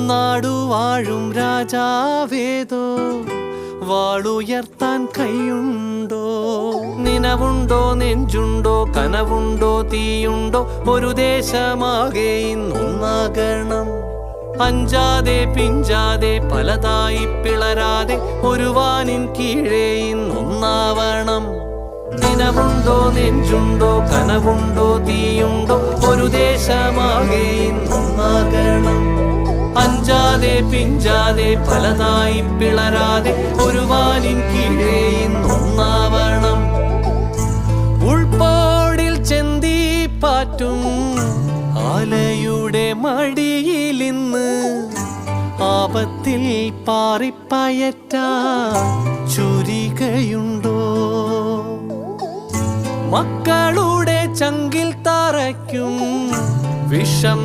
നാടുവാഴും രാജാവേതോ വാളുയർത്താൻ കൈയുണ്ടോ? നിനവുണ്ടോ, നെഞ്ചുണ്ടോ, കനവുണ്ടോ, തീയുണ്ടോ? ഒരു ദേശമാകെ ഇന്നൊന്നാകണം. അഞ്ചാതെ പിഞ്ചാതെ പലതായി പിളരാതെ ഒരു വാനിൻ കീഴേ ഇന്നൊന്നാവണം. നിനവുണ്ടോ, നെഞ്ചുണ്ടോ, കനവുണ്ടോ, തീയുണ്ടോ? ഒരു ദേശമാകെ ഇന്നൊന്നാകണം. അഞ്ചാതെ പിഞ്ചാതെ പലതായി പിളരാതെ ഒരു വാനിൻ കീഴേ ഇന്നൊന്നാവണം. ഉൾപ്പോടിൽ ചെന്തി പാറ്റും ആലയുടെ മടിയിലിന്ന് ആപത്തിൽ പാറിപ്പയറ്റ ചുരികയുണ്ടോ? മക്കളുടെ ചങ്കിൽ തറയ്ക്കും വിഷം